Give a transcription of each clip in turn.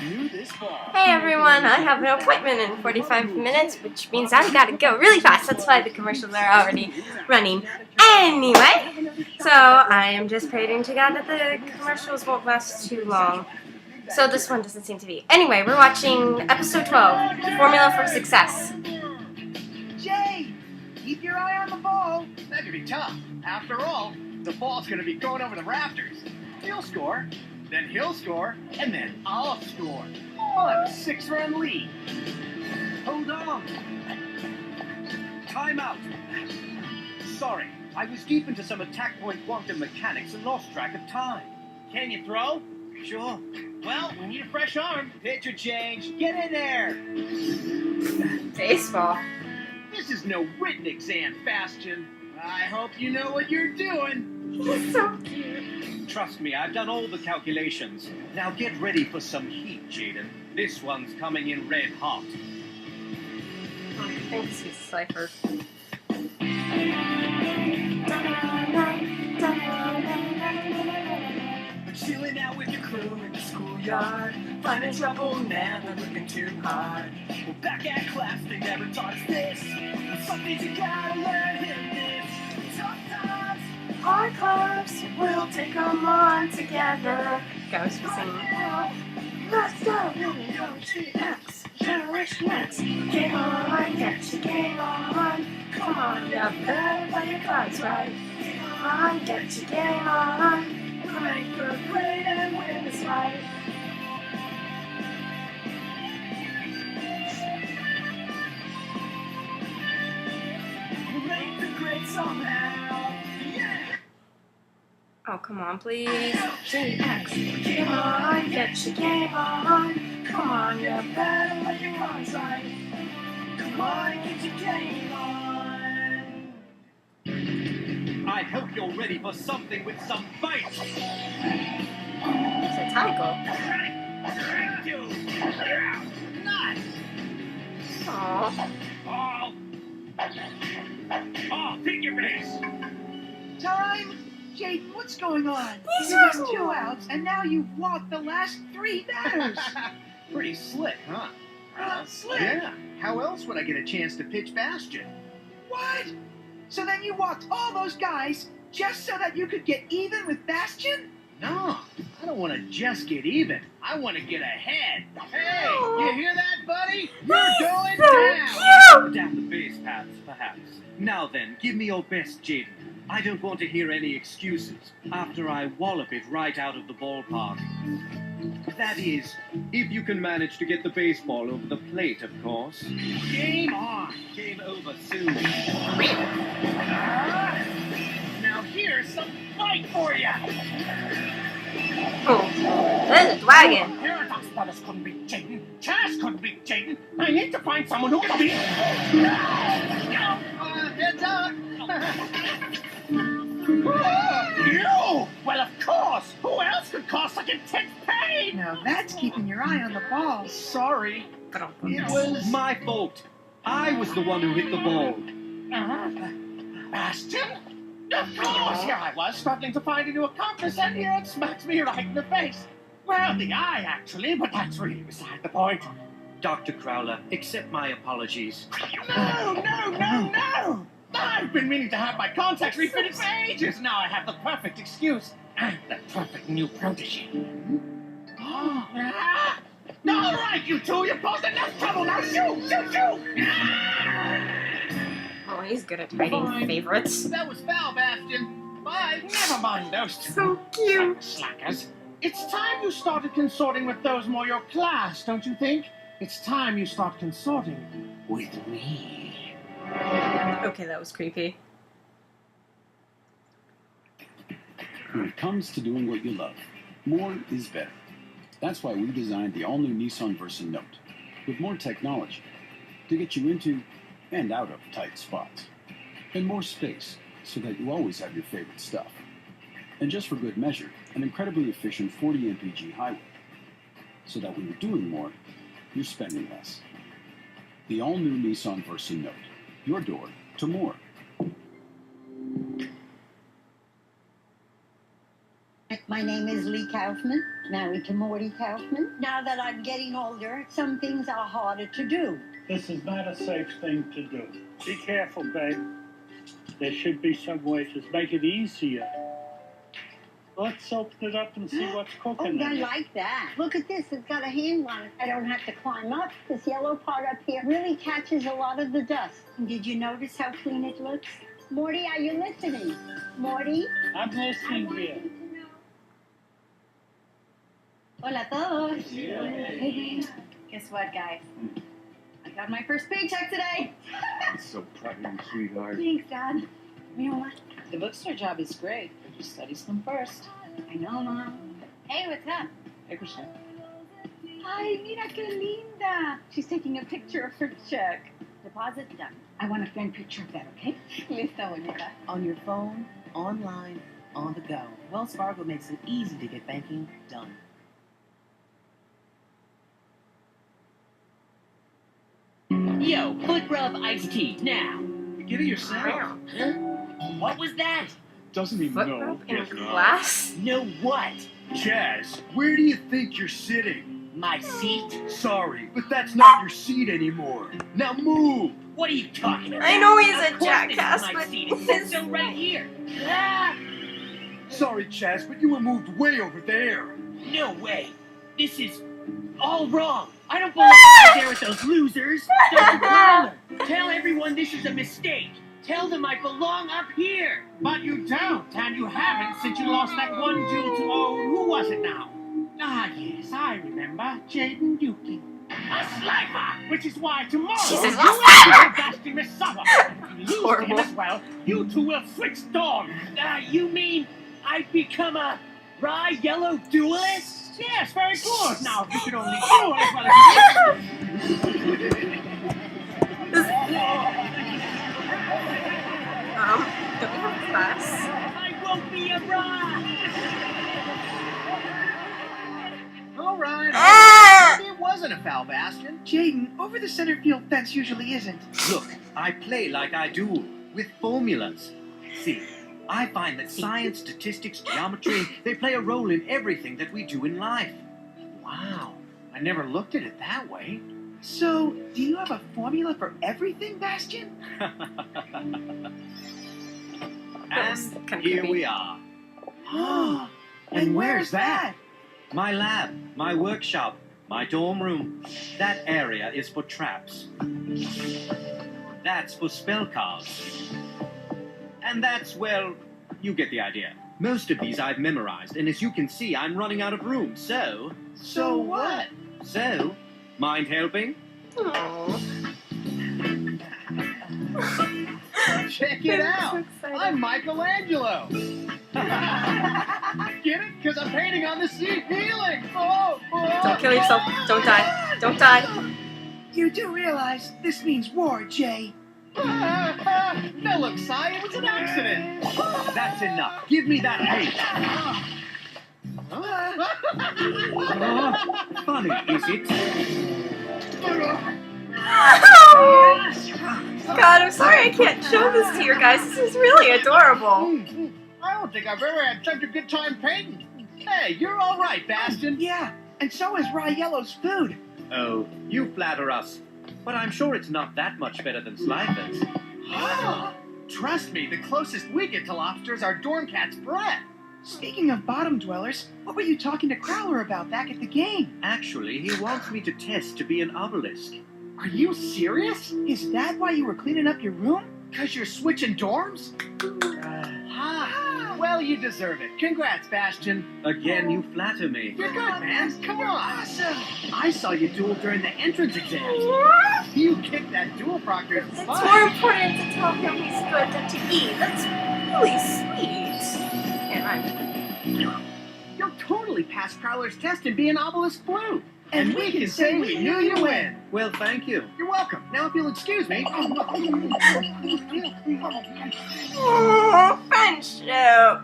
Hey everyone, I have an appointment in 45 minutes, which means I gotta go really fast. That's why the commercials are already running. Anyway, so I am just praying to God that the commercials won't last too long. So this one doesn't seem to be. Anyway, we're watching Episode 12, Formula for Success. Jay, keep your eye on the ball. That could be tough. After all, the ball's going to be going over the rafters. He'll score, then he'll score, and then I'll score. I'll have a 6-run lead. Hold on. Time out. Sorry, I was deep into some attack point quantum mechanics and lost track of time. Can you throw? Sure. Well, we need a fresh arm. Pitcher change. Get in there. Baseball. This is no written exam, Bastion. I hope you know what you're doing. He's so cute. Trust me, I've done all the calculations. Now get ready for some heat, Jaden. This one's coming in red hot. I think he's Cypher. Chilling out with your crew in the schoolyard. Finding trouble, never looking too hard. We're back at class, they never taught us this. Some things you gotta learn in this. Tough times, Hard clubs, we'll take them on together. Goes for singing. Let's go, GX, Generation X. Game on, get your game on. Come on, you better play your cards right. Come on, get your game on. Make the grade and win this fight. we'll make the grade somehow. Yeah! Oh, come on, please. GX, game on, get your game on. Come on, you better play your cards right. Come on, get your game on. I hope you're ready for something with some bite. It's a tackle. Thank you. Nice. Aww. Oh, figure race. Time? Jaden, what's going on? He's You got so 2 outs, and now you've walked the last 3 batters. Pretty slick, huh? Slick? Yeah. How else would I get a chance to pitch Bastion? What? So then you walked all those guys just so that you could get even with Bastion? No, I don't want to just get even. I want to get ahead. Hey, you hear that, buddy? You're going so down. Down the base paths, perhaps. Now then, give me your best, Jaden. I don't want to hear any excuses after I wallop it right out of the ballpark. That is, if you can manage to get the baseball over the plate, of course. Game on. Game over soon. Now here's some fight for you. Oh, there's a dragon. Paradox Brothers couldn't beat Jaden. Chazz couldn't beat Jaden. I need to find someone who can beat. Heads up. You! Well, of course! Who else could cause such intense pain? Now that's keeping your eye on the ball. Sorry. It was my fault. I was the one who hit the ball. Bastion? Of course! Here I was, struggling to find a new accomplice, and here it smacks me right in the face. Well, the eye, actually, but that's really beside the point. Dr. Crowler, accept my apologies. No! I've been meaning to have my contacts refitted for ages. Now I have the perfect excuse. And the perfect new protege. All right, you two, you caused enough trouble. Now shoot! Oh, he's good at hiding favorites. That was foul, Bastion. Bye. Never mind those two. So cute. Slackers. It's time you started consorting with those more your class, don't you think? It's time you start consorting with me. Okay, that was creepy. When it comes to doing what you love, more is better. That's why we designed the all-new Nissan Versa Note, with more technology to get you into and out of tight spots, and more space so that you always have your favorite stuff. And just for good measure, an incredibly efficient 40 mpg highway, so that when you're doing more, you're spending less. The all-new Nissan Versa Note, your door to more. My name is Lee Kaufman, married to Morty Kaufman. Now that I'm getting older, some things are harder to do. This is not a safe thing to do. Be careful, babe. There should be some way to make it easier. Let's open it up and see what's cooking. Oh, I like that. Look at this. It's got a handle on it. I don't have to climb up. This yellow part up here really catches a lot of the dust. And did you notice how clean it looks? Morty, are you listening? Morty? I'm listening here. Hola a todos. Guess what, guys? I got my first paycheck today. I'm so proud of you, sweetheart. Thanks, Dad. You know what? The bookstore job is great, but your studies come first. I know, Mom. Hey, what's up? Eckerson. Ay, mira qué linda. She's taking a picture of her check. Deposit done. I want a framed picture of that, okay? Lista, bonita. On your phone, online, on the go. Wells Fargo makes it easy to get banking done. Yo, foot rub iced tea, now. Get it yourself. Huh? What was that? Doesn't even Foot know. rub in Get it off. glass? No what? Chazz, where do you think you're sitting? My seat? Sorry, but that's not your seat anymore. Now move! What are you talking about? I know he's Of a course jackass, this is my but seat. It says so right here. Ah! Sorry, Chazz, but you were moved way over there. No way. This is all wrong. I don't belong over there with those losers. Dr. Crowler, tell everyone this is a mistake. Tell them I belong up here. But you don't, and you haven't since you lost that one duel to, who was it now? Ah, yes, I remember. Jaden Yuki. A slimer! Which is why tomorrow Jesus, you a will slimer! Bastion will suffer. If you lose to him Horrible. as well, you two will switch dogs. You mean I've become a raw yellow duelist? Yes, very good. Now, if you could only duel as well as Don't we have class? I won't be a raw. All right. Ah! Maybe it wasn't a foul, Bastion. Jaden, over the center field fence usually isn't. Look, I play like I do, with formulas. See, I find that science, statistics, geometry, they play a role in everything that we do in life. Wow, I never looked at it that way. So, do you have a formula for everything, Bastion? was And kinda here creepy. we are. And where's that? My lab, my workshop, my dorm room. That area is for traps. That's for spell cards. And that's, well, you get the idea. Most of these I've memorized, and as you can see, I'm running out of room, so... So what? So, mind helping? Aw. Check it I'm out. so excited. I'm Michelangelo. Get it? Because I'm painting on the sea ceiling. Don't kill yourself. Don't die. Don't die. You do realize this means war, Jay. No, look, Si, it was an accident. That's enough. Give me that paint. Funny, is it? God, I'm sorry I can't show this to you guys. This is really adorable. I don't think I've ever had such a good time painting. Hey, you're all right, Bastion. Yeah, and so is Raw Yellow's food. Oh, you flatter us. But I'm sure it's not that much better than Slifer's. Trust me, the closest we get to lobsters are Dorm Cat's breath. Speaking of bottom dwellers, what were you talking to Crowler about back at the game? Actually, he wants me to test to be an obelisk. Are you serious? Is that why you were cleaning up your room? 'Cause you're switching dorms? Well, you deserve it. Congrats, Bastion. Again, you flatter me. You're good, man. Come on. Awesome. I saw you duel during the entrance exams. You kicked that duel proctor's It's butt. more important to tell him he's good than to eat. That's really sweet. And You'll totally pass Crowler's test and be an obelisk blue. And we can say we knew you win. Well, thank you. You're welcome. Now, if you'll excuse me. oh, friendship.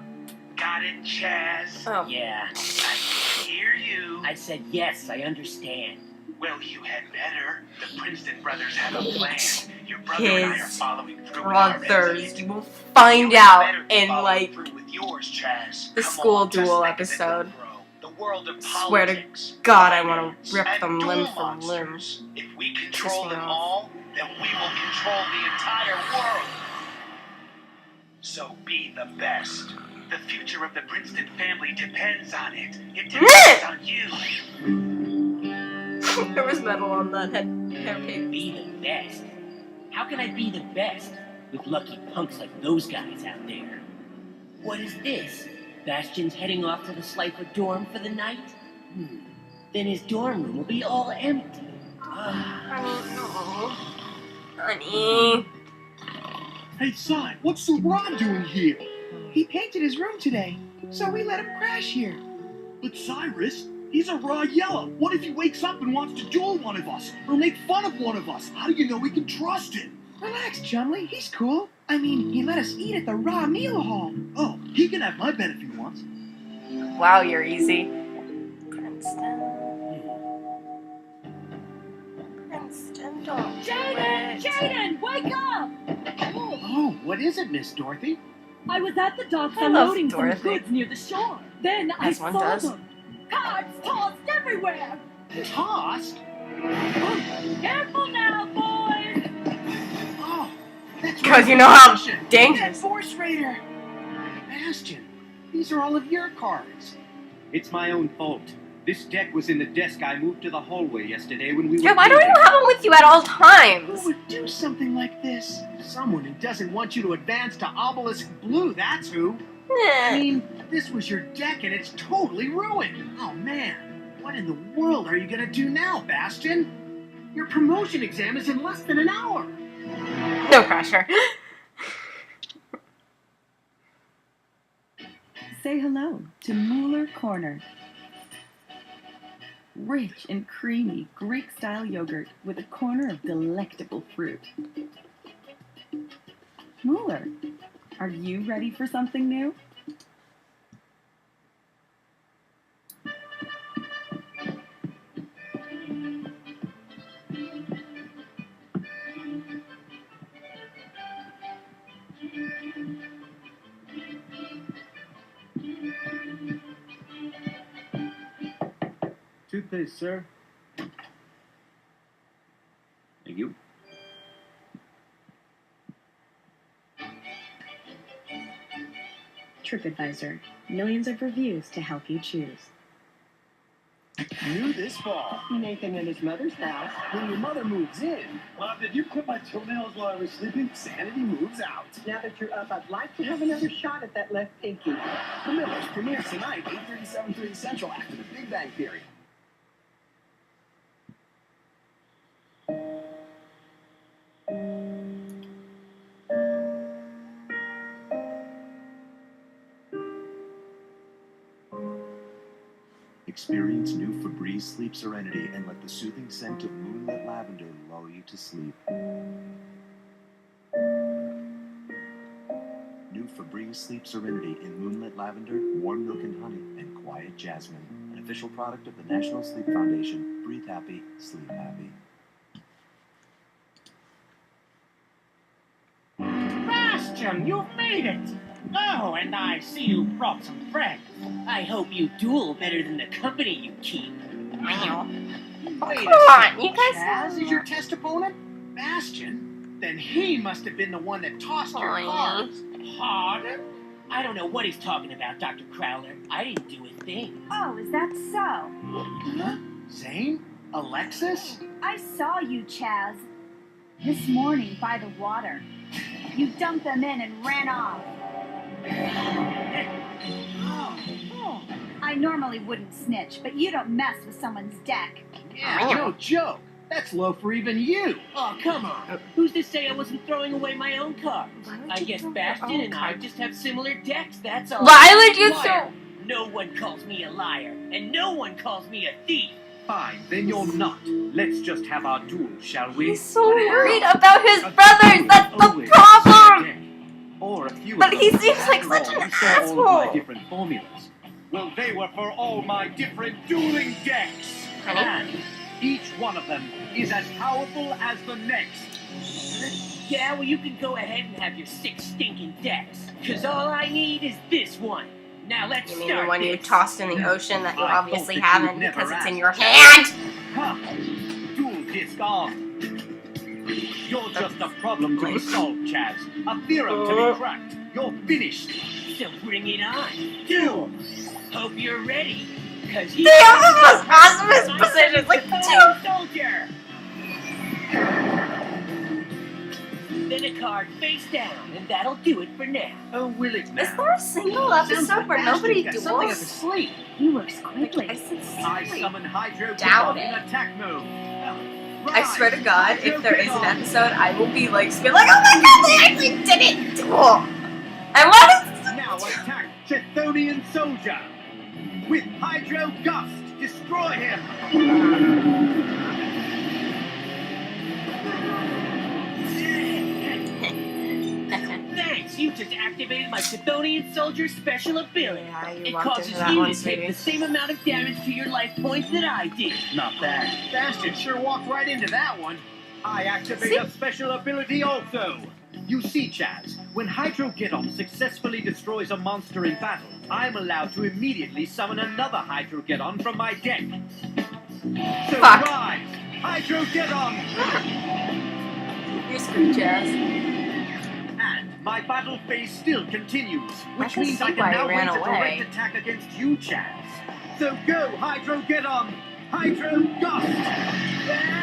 Got it, Chazz? Oh. Yeah. I hear you. I said yes, I understand. Well, you had better. The Princeton brothers have a plan. Your brother and I are His following through with our brothers. end You of it. will find out Better be in following like through with yours, Chazz. the Come school on, just duel think of it, episode. little bro. The world of Swear to politics, God, I want finance, to rip and them duel limb from limb. monsters. If we control me them off. all, then we will control the entire world. So be the best. The future of the Princeton family depends on it. It depends on you. There was metal on that hairpin. Be the best. How can I be the best with lucky punks like those guys out there? What is this? Bastion's heading off to the Slifer dorm for the night? Then his dorm room will be all empty. Honey, no. Honey. Hey, son, what's the Rod doing here? He painted his room today, so we let him crash here. But Cyrus, he's a raw yellow. What if he wakes up and wants to duel one of us? Or make fun of one of us? How do you know we can trust him? Relax, Chumley. He's cool. I mean, he let us eat at the raw meal hall. Oh, he can have my bed if he wants. Wow, you're easy. Princeton. Princeton, don't do it. Jaden, wake up! Oh, what is it, Miss Dorothy? I was at the docks I love unloading some Dorothy. goods near the shore. Then I As one saw does. them. Cards tossed everywhere. Tossed? Careful now, boys. Oh, that's Because you know how dangerous. That Force Raider! Bastion, these are all of your cards. It's my own fault. This deck was in the desk I moved to the hallway yesterday when we were Yeah, why don't painting. you have them with you at all times? Who would do something like this? Someone who doesn't want you to advance to Obelisk Blue, that's who. I mean, this was your deck and it's totally ruined. Oh man, what in the world are you gonna do now, Bastion? Your promotion exam is in less than an hour. No pressure. Say hello to Mueller Corner. Rich and creamy Greek-style yogurt with a corner of delectable fruit. Mueller, are you ready for something new? Toothpaste, sir. Thank you. TripAdvisor. Millions of reviews to help you choose. New this fall. Nathan and his mother's house. When your mother moves in. Mom, did you clip my toenails while I was sleeping? Sanity moves out. Now that you're up, I'd like to have another shot at that left pinky. The Millers premieres tonight, 8:30, 7:30 Central, after the Big Bang Theory. Experience new Febreze Sleep Serenity and let the soothing scent of moonlit lavender lull you to sleep. New Febreze Sleep Serenity in moonlit lavender, warm milk and honey, and quiet jasmine. An official product of the National Sleep Foundation. Breathe happy, sleep happy. Bastion, you've made it! Oh, and I see you brought some friends. I hope you duel better than the company you keep. Wait Come a on, second. you guys Chazz know. is your test opponent? Bastion? Then he must have been the one that tossed your Aw. cards. Pardon? I don't know what he's talking about, Dr. Crowler. I didn't do a thing. Oh, is that so? Huh? Zane? Alexis? I saw you, Chazz. This morning by the water. You dumped them in and ran off. Oh, I normally wouldn't snitch, but you don't mess with someone's deck. yeah, no joke. That's low for even you. Oh, come on. Who's to say I wasn't throwing away my own cards? Why would I you guess throw your Bastion own and I cards? just have similar decks, that's all. Why would you Liar. throw? No one calls me a liar, and no one calls me a thief. Fine, then you're not. Let's just have our duel, shall we? He's so worried about his brothers. That's the Always problem. deck. Or a few But of he them. seems like After such all, an you saw all of asshole. my different formulas. Well, they were for all my different dueling decks. Honey, Each one of them is as powerful as the next. Yeah, well, you can go ahead and have your 6 stinking decks. Because all I need is this one. Now let's You mean start the one you this. tossed in the ocean that you I obviously thought that haven't you'd never because it's in ask. your hand? Ha! Dual disc arm. You're just a problem to be solved, Chazz. A theorem to be cracked. You're finished. So bring it on. Duel. Hope you're ready. Because you They have the most awesome positions, like soldier. Then a card face down, and that'll do it for now. Oh, will it now? Is there a single episode where nobody Got something up his duels? sleeve. He works quickly. I said I silly. summon Hydro Doubt in it. attack mode. I swear to God, if there is an episode, I will be like, oh my God, they actually did it! Duel. I want to. Now attack Chthonian soldier with Hydro Gust. Destroy him. Thanks, you just activated my Chthonian soldier's special ability. Yeah, you It walked causes into that you one, to take sweetie. the same amount of damage to your life points that I did. Not bad. Bastion sure walked right into that one. I activate a special ability also. You see, Chazz, when Hydrogeddon successfully destroys a monster in battle, I'm allowed to immediately summon another Hydrogeddon from my deck. Surprise! Hydrogeddon! You're screwed, Chazz. And my battle phase still continues, which can means see I why can he now ran wage a away. direct attack against you, Chazz. So go, Hydrogeddon! Hydro Gust!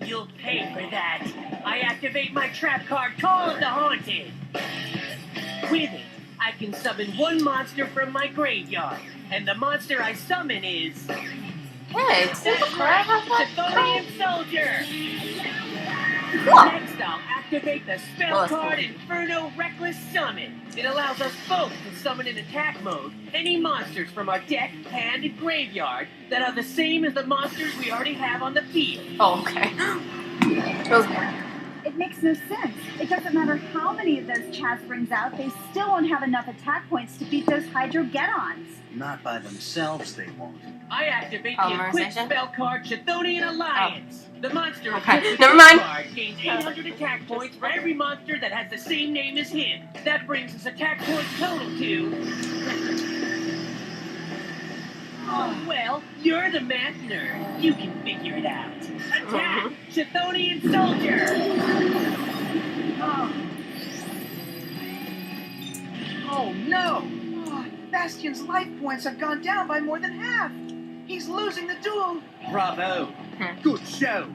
You'll pay for that. I activate my trap card, Call of the Haunted. With it, I can summon one monster from my graveyard, and the monster I summon is... Hey, That's right, Chthonian Soldier! Cool. Next, I'll activate the spell that's card cool. Inferno Reckless Summon. It allows us both to summon in attack mode any monsters from our deck, hand, and graveyard that are the same as the monsters we already have on the field. Oh, okay. Feels good. It makes no sense. It doesn't matter how many of those Chazz brings out, they still won't have enough attack points to beat those Hydrogeddons. Not by themselves, they won't. I activate the equipped Polymerization? spell card Chthonian Alliance. The monster Okay, equipped with never this mind. card gains 800 attack points for every monster that has the same name as him. That brings his attack points total to... Oh, well, you're the math nerd. You can figure it out. Attack! Chthonian Soldier! Oh no! Oh, Bastion's life points have gone down by more than half. He's losing the duel. Bravo! Good show!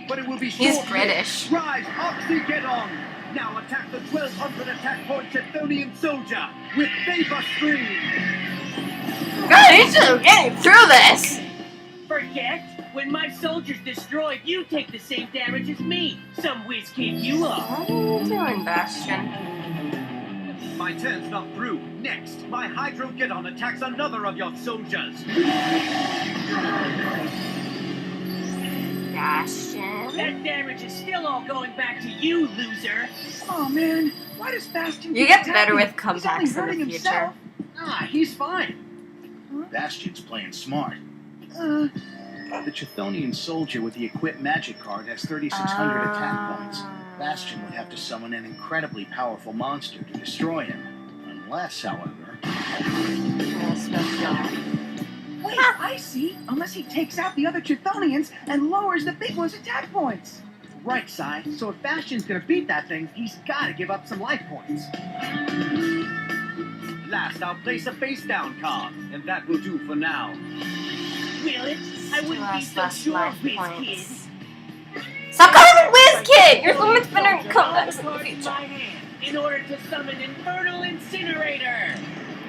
But it will be short. He's British. Rise, Oxygeddon! Now attack the 1200 attack point Chthonian soldier with Vapor Stream! God, he's just getting through this. Forget? When my soldier's destroyed, you take the same damage as me. Some whiz kid you are. What are you doing, Bastion? My turn's not through. Next, my Hydrogeddon attacks another of your soldiers. Bastion. That damage is still all going back to you, loser. Oh man, why does Bastion You keep get better attacking? with He's only comebacks in hurting the future. himself. Ah, he's fine. Bastion's playing smart. Uh, The Chthonian soldier with the equipped magic card has 3,600 attack points. Bastion would have to summon an incredibly powerful monster to destroy him. Unless, however... wait, I see. Unless he takes out the other Chthonians and lowers the big one's attack points. Right, Sai. So if Bastion's gonna beat that thing, he's gotta give up some life points. Last, I'll place a face down card, and that will do for now. Will it? I wouldn't be so Last sure, life whiz points. kid. Stop calling me Whiz Kid! You're so much better at comebacks in the Card in future. my hand in order to summon Infernal Incinerator.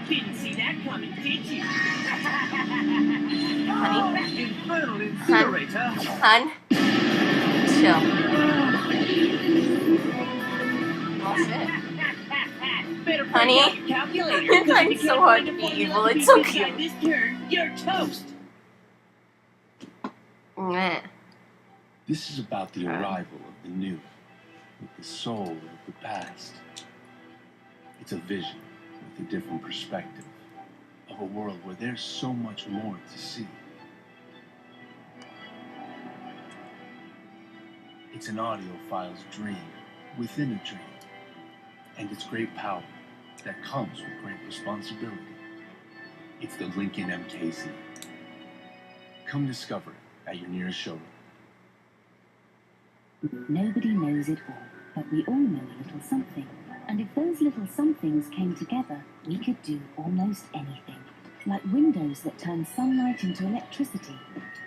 Didn't see that coming, did you? Honey? Infernal Incinerator? Hun? Chill. Oh shit. Better break Honey? out your calculator, You're 'cause trying if you so can't hard find to a be formula evil, to it's beat so this guy cute. This turn, you're toast. Meh. This is about the arrival of the new, with the soul of the past. It's a vision, with a different perspective of a world where there's so much more to see. It's an audiophile's dream within a dream, and it's great power that comes with great responsibility. It's the Lincoln MKZ. Come discover it at your nearest showroom. Nobody knows it all, but we all know a little something. And if those little somethings came together, we could do almost anything. Like windows that turn sunlight into electricity.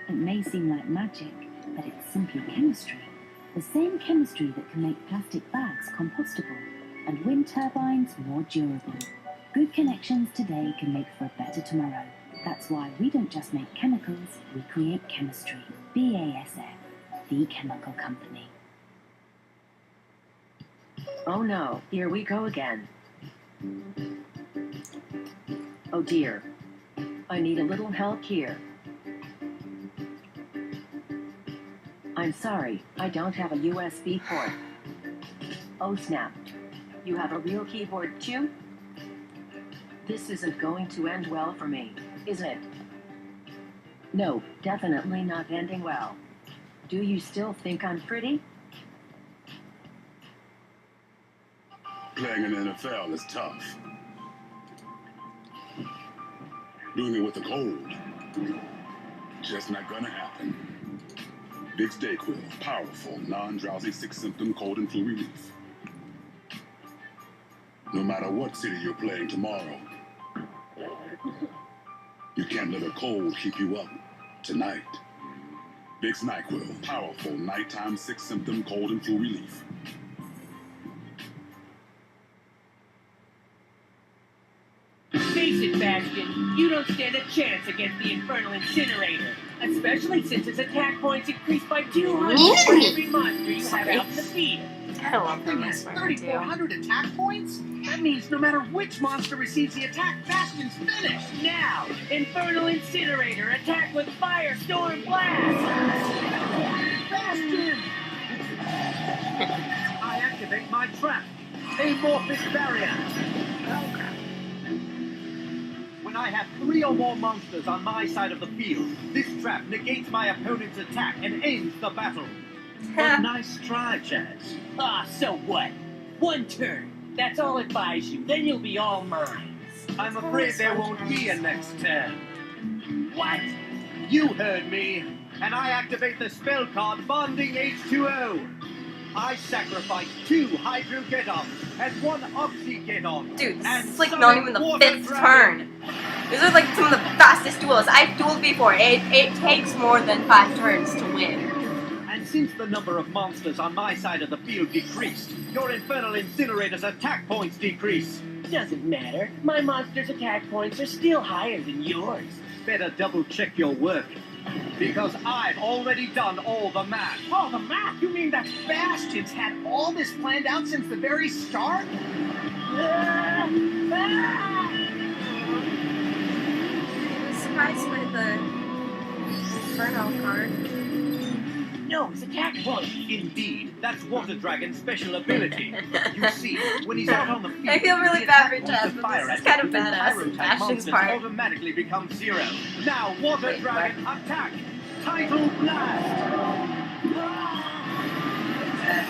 It may seem like magic, but it's simply chemistry. The same chemistry that can make plastic bags compostable and wind turbines more durable. Good connections today can make for a better tomorrow. That's why we don't just make chemicals, we create chemistry. BASF, the chemical company. Oh no, here we go again. Oh dear, I need a little help here. I'm sorry, I don't have a USB port. Oh snap, you have a real keyboard too? This isn't going to end well for me, is it? No, definitely not ending well. Do you still think I'm pretty? Playing in the NFL is tough. Doing it with a cold, just not gonna happen. Vicks DayQuil, powerful, non-drowsy, 6-symptom cold and flu relief. No matter what city you're playing tomorrow, you can't let a cold keep you up tonight. Vicks NyQuil, powerful, nighttime 6-symptom cold and flu relief. Face it, Bastion, you don't stand a chance against the Infernal Incinerator, especially since its attack points increase by 200 for every monster you have out in the field. I love Thing has 3,400 attack points? That means no matter which monster receives the attack, Bastion's finished! Now, Infernal Incinerator, attack with Firestorm Blast! Bastion! I activate my trap. Amorphous Barrier. When I have 3 or more monsters on my side of the field, this trap negates my opponent's attack and ends the battle. But nice try, Chazz. Ah, so what? 1 turn. That's all it buys you. Then you'll be all mine. I'm afraid there won't be a next turn. What? You heard me. And I activate the spell card Bonding H2O. I sacrifice 2 Hydro Get-Ons and 1 Oxy Get-On. Dude, this is like not even the 5th turn. These are like some of the fastest duels. I've dueled before. It takes more than 5 turns to win. And since the number of monsters on my side of the field decreased, your Infernal Incinerator's attack points decrease. Doesn't matter. My monster's attack points are still higher than yours. Better double check your work. Because I've already done all the math. All the math? You mean that Bastion's had all this planned out since the very start? Surprised by the Inferno card. No, it's attack point. Indeed, that's Water Dragon's special ability. You see, when he's out on the field, I feel really bad for Chazz, but this is kind of badass. Bastion's part automatically become 0. Now, Water Dragon, attack! Tidal Blast!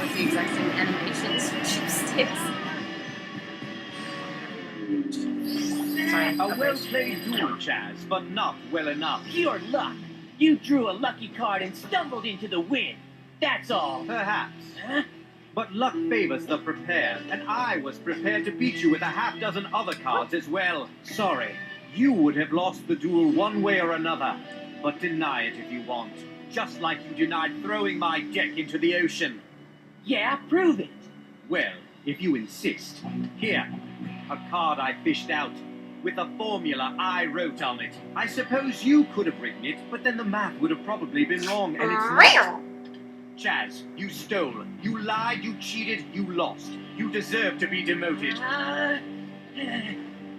With the exact same animations for sticks. Sorry, a well-played duel, Chazz, but not well enough. Pure luck. You drew a lucky card and stumbled into the win. That's all. Perhaps. Huh? But luck favors the prepared, and I was prepared to beat you with a half-dozen other cards as well. Sorry, you would have lost the duel one way or another. But deny it if you want. Just like you denied throwing my deck into the ocean. Yeah, prove it. Well, if you insist. Here, a card I fished out. With a formula I wrote on it. I suppose you could have written it, but then the math would have probably been wrong, and it's not. Chazz, you stole. You lied, you cheated, you lost. You deserve to be demoted.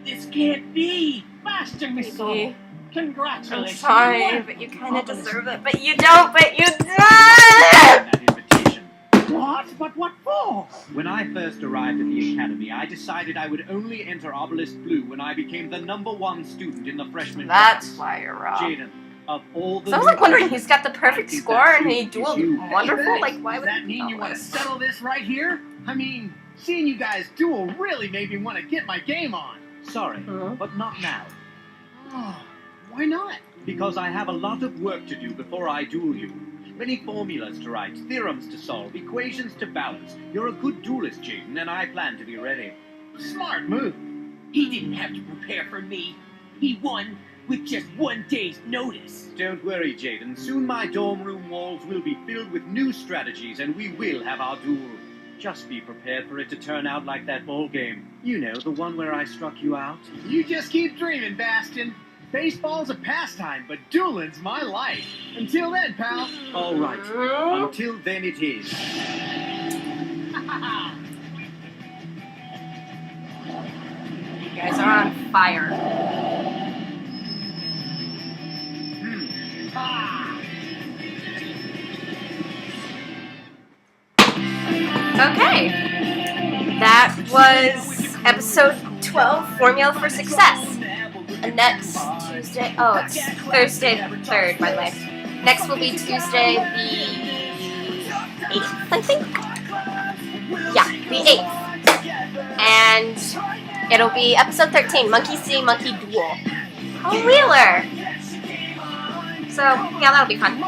This can't be. Bastion, Missile. Congratulations. I'm sorry, but you kind of deserve it. But you don't, but you don't! That invitation. What? But what for? When I first arrived at the academy, I decided I would only enter Obelisk Blue when I became the #1 student in the freshman That's class. why you're wrong. Jaden, of all the... So I was like wondering, he's got the perfect score and he dueled wonderful. Like, why Does would that he mean you know want to this? settle this right here? I mean, seeing you guys duel really made me want to get my game on. Sorry, but not now. Oh, why not? Because I have a lot of work to do before I duel you. Many formulas to write, theorems to solve, equations to balance. You're a good duelist, Jaden, and I plan to be ready. Smart move. He didn't have to prepare for me. He won with just 1 day's notice. Don't worry, Jaden. Soon my dorm room walls will be filled with new strategies, and we will have our duel. Just be prepared for it to turn out like that ball game. You know, the one where I struck you out. You just keep dreaming, Bastion. Baseball's a pastime, but dueling's my life. Until then, pal. All right. Until then it is. You guys are on fire. Okay. That was episode 12, Formula for Success. And next Tuesday, oh, it's Thursday the 3rd, by the way. Next will be Tuesday the 8th, I think? Yeah, the 8th. And it'll be episode 13, Monkey See, Monkey Duel. Oh, Wheeler! So, yeah, that'll be fun.